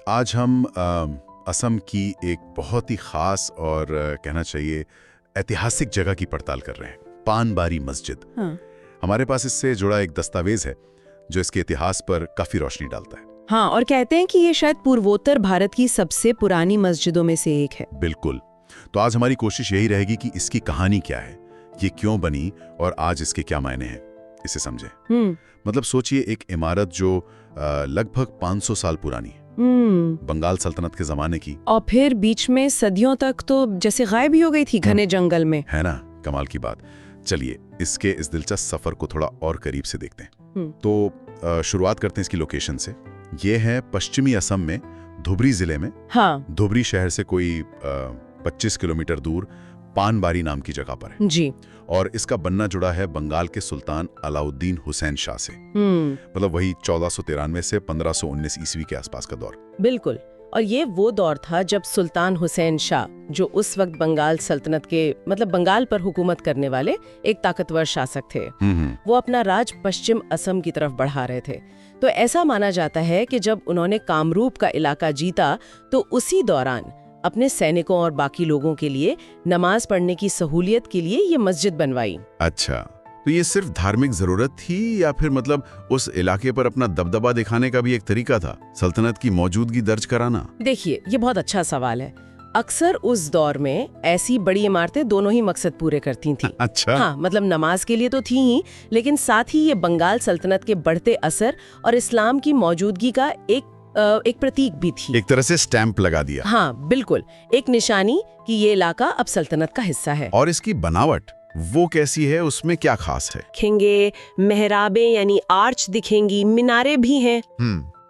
आज हम असम की एक बहुत ही ख़ास और कहना चाहिए ऐतिहासिक जगह की पड़ताल कर रहे हैं, पानबारी मस्जिद। हाँ। हमारे पास इससे जुड़ा एक दस्तावेज है जो इसके इतिहास पर काफ़ी रोशनी डालता है। हाँ, और कहते हैं कि ये शायद पूर्वोत्तर भारत की सबसे पुरानी मस्जिदों में से एक है। बिल्कुल। तो आज हमारी कोशिश यही रहेगी कि इसकी कहानी क्या है, ये क्यों बनी और आज इसके क्या मायने हैं, इसे समझें। मतलब सोचिए, एक इमारत जो लगभग 500 साल पुरानी है, बंगाल सल्तनत के ज़माने की, और फिर बीच में सदियों तक तो जैसे गायब ही हो गई थी घने जंगल में। है ना, कमाल की बात। चलिए इसके इस दिलचस्प सफ़र को थोड़ा और करीब से देखते हैं। तो शुरुआत करते हैं इसकी लोकेशन से। ये है पश्चिमी असम में धुबरी जिले में। हाँ धुबरी शहर से कोई 25 किलोमीटर दूर पानबारी नाम की जगह पर है जी। और इसका बनना जुड़ा है बंगाल के सुल्तान अलाउद्दीन हुसैन शाह से। मतलब वही 1493 से 1519 ईस्वी के आसपास का दौर। बिल्कुल। और ये वो दौर था जब सुल्तान हुसैन शाह, जो उस वक्त बंगाल सल्तनत के मतलब बंगाल पर हुकूमत करने वाले एक ताकतवर शासक थे, वो अपना राज पश्चिम असम की तरफ बढ़ा रहे थे। तो ऐसा माना जाता है कि जब उन्होंने कामरूप का इलाका जीता तो उसी दौरान अपने सैनिकों और बाकी लोगों के लिए नमाज पढ़ने की सहूलियत के लिए ये मस्जिद बनवाई। अच्छा, तो ये सिर्फ धार्मिक जरूरत थी या फिर मतलब उस इलाके पर अपना दबदबा दिखाने का भी एक तरीका था, सल्तनत की मौजूदगी दर्ज कराना? देखिए, ये बहुत अच्छा सवाल है। अक्सर उस दौर में ऐसी बड़ी इमारतें दोनों ही मकसद पूरे करती थी। अच्छा। हाँ, मतलब नमाज के लिए तो थी ही, लेकिन साथ ही ये बंगाल सल्तनत के बढ़ते असर और इस्लाम की मौजूदगी का एक प्रतीक भी थी। एक तरह से स्टैंप लगा दिया। हाँ बिल्कुल, एक निशानी कि ये इलाका अब सल्तनत का हिस्सा है। और इसकी बनावट वो कैसी है, उसमें क्या खास है? दिखेंगे मेहराबें यानी आर्च दिखेंगी, मीनारे भी हैं।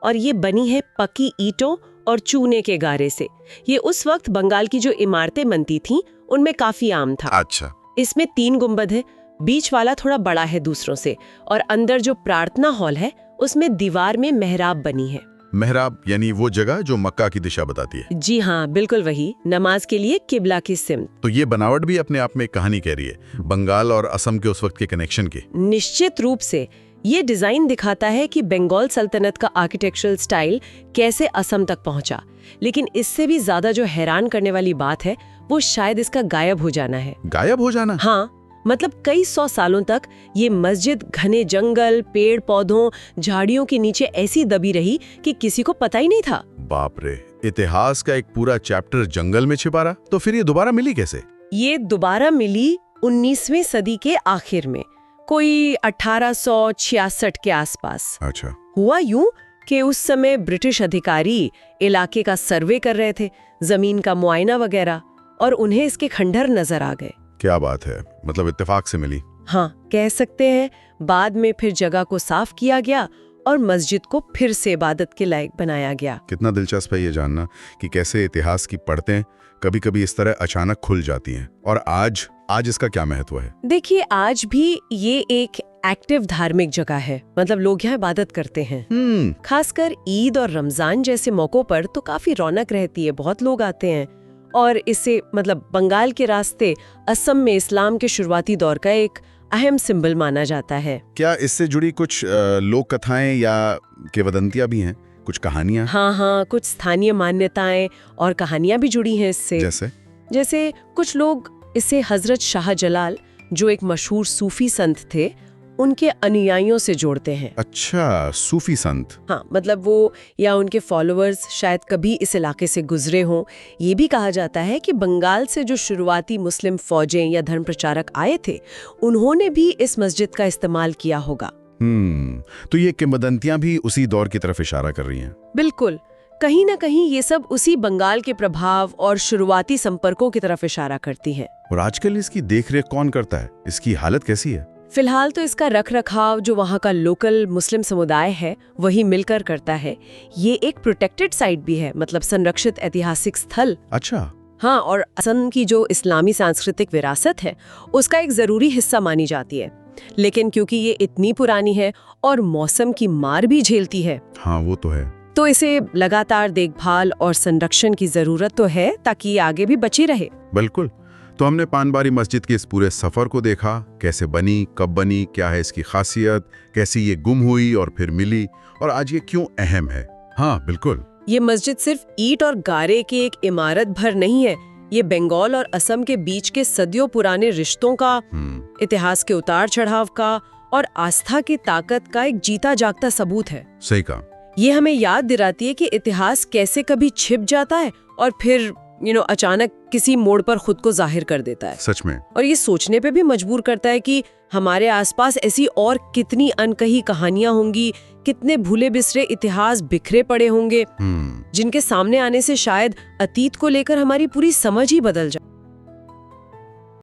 और ये बनी है पक्की ईंटों और चूने के गारे से। ये उस वक्त बंगाल की जो इमारतें बनती थीं उनमें काफी आम था। अच्छा। इसमें 3 गुंबद है, बीच वाला थोड़ा बड़ा है दूसरों से, और अंदर जो प्रार्थना हॉल है उसमें दीवार में मेहराब बनी है। मेहराब यानी वो जगह जो मक्का की दिशा बताती है? जी हाँ, बिल्कुल वही, नमाज के लिए किबला की सिमत। तो ये बनावट भी अपने आप में एक कहानी कह रही है, बंगाल और असम के उस वक्त के कनेक्शन की। निश्चित रूप से ये डिजाइन दिखाता है कि बंगाल सल्तनत का आर्किटेक्चरल स्टाइल कैसे असम तक पहुंचा। लेकिन इससे भी ज्यादा जो हैरान करने वाली बात है वो शायद इसका गायब हो जाना है। गायब हो जाना? हाँ, मतलब कई 100 सालों तक ये मस्जिद घने जंगल, पेड़ पौधों, झाड़ियों के नीचे ऐसी दबी रही कि किसी को पता ही नहीं था। बाप रे, इतिहास का एक पूरा चैप्टर जंगल में छिपा रहा। तो फिर ये दोबारा मिली कैसे? ये दोबारा मिली 19वीं सदी के आखिर में, कोई 1866 के आसपास। अच्छा। हुआ यूं कि उस समय ब्रिटिश अधिकारी इलाके का सर्वे कर रहे थे, जमीन का मुआयना वगैरह, और उन्हें इसके खंडहर नजर आ गए। क्या बात है, मतलब इत्तेफाक से मिली? हाँ, कह सकते हैं। बाद में फिर जगह को साफ किया गया और मस्जिद को फिर से इबादत के लायक बनाया गया। कितना दिलचस्प है ये जानना कि कैसे इतिहास की परतें कभी कभी इस तरह अचानक खुल जाती हैं। और आज इसका क्या महत्व है? देखिए, आज भी ये एक एक्टिव धार्मिक जगह है, मतलब लोग यहाँ इबादत करते हैं। खासकर ईद और रमजान जैसे मौकों पर तो काफी रौनक रहती है, बहुत लोग आते हैं। और इससे मतलब बंगाल के रास्ते असम में इस्लाम के शुरुआती दौर का एक अहम सिंबल माना जाता है। क्या इससे जुड़ी कुछ लोक कथाएं या किंवदंतियां भी हैं, कुछ कहानियां? हाँ, कुछ स्थानीय मान्यताएं और कहानियां भी जुड़ी हैं इससे। जैसे कुछ लोग इसे हजरत शाह जलाल, जो एक मशहूर सूफी संत थे, उनके अनुयायियों से जोड़ते हैं। अच्छा, सूफी संत। हाँ, मतलब वो या उनके फॉलोअर्स शायद कभी इस इलाके से गुजरे हों। ये भी कहा जाता है कि बंगाल से जो शुरुआती मुस्लिम फौजें या धर्म प्रचारक आए थे, उन्होंने भी इस मस्जिद का इस्तेमाल किया होगा। तो ये किंवदंतियां भी उसी दौर की तरफ इशारा कर रही हैं। बिल्कुल, कहीं ना कहीं ये सब उसी बंगाल के प्रभाव और शुरुआती संपर्कों की तरफ इशारा करती है। और आजकल इसकी देखरेख कौन करता है? इसकी हालत कैसी है? फिलहाल तो इसका रख रखाव जो वहाँ का लोकल मुस्लिम समुदाय है वही मिलकर करता है। ये एक प्रोटेक्टेड साइट भी है, मतलब संरक्षित ऐतिहासिक स्थल। अच्छा। हाँ, और असम की जो इस्लामी सांस्कृतिक विरासत है उसका एक जरूरी हिस्सा मानी जाती है। लेकिन क्योंकि ये इतनी पुरानी है और मौसम की मार भी झेलती है, हाँ वो तो है, तो इसे लगातार देखभाल और संरक्षण की जरूरत तो है ताकि ये आगे भी बची रहे। बिल्कुल। तो हमने पानबारी मस्जिद के इस पूरे सफर को देखा, कैसे बनी, कब बनी, क्या है इसकी खासियत, कैसे ये गुम हुई और फिर मिली, और आज ये क्यों अहम है। हाँ बिल्कुल। ये मस्जिद सिर्फ ईंट और गारे की एक इमारत भर नहीं है, ये बंगाल और असम के बीच के सदियों पुराने रिश्तों का, इतिहास के उतार चढ़ाव का और आस्था की ताकत का एक जीता जागता सबूत है। सही कहा। ये हमें याद दिलाती है कि इतिहास कैसे कभी छिप जाता है और फिर अचानक किसी मोड़ पर खुद को जाहिर कर देता है। सच में। और ये सोचने पे भी मजबूर करता है कि हमारे आसपास ऐसी और कितनी अनकही कहानियां होंगी, कितने भूले बिसरे इतिहास बिखरे पड़े होंगे, जिनके सामने आने से शायद अतीत को लेकर हमारी पूरी समझ ही बदल जाए।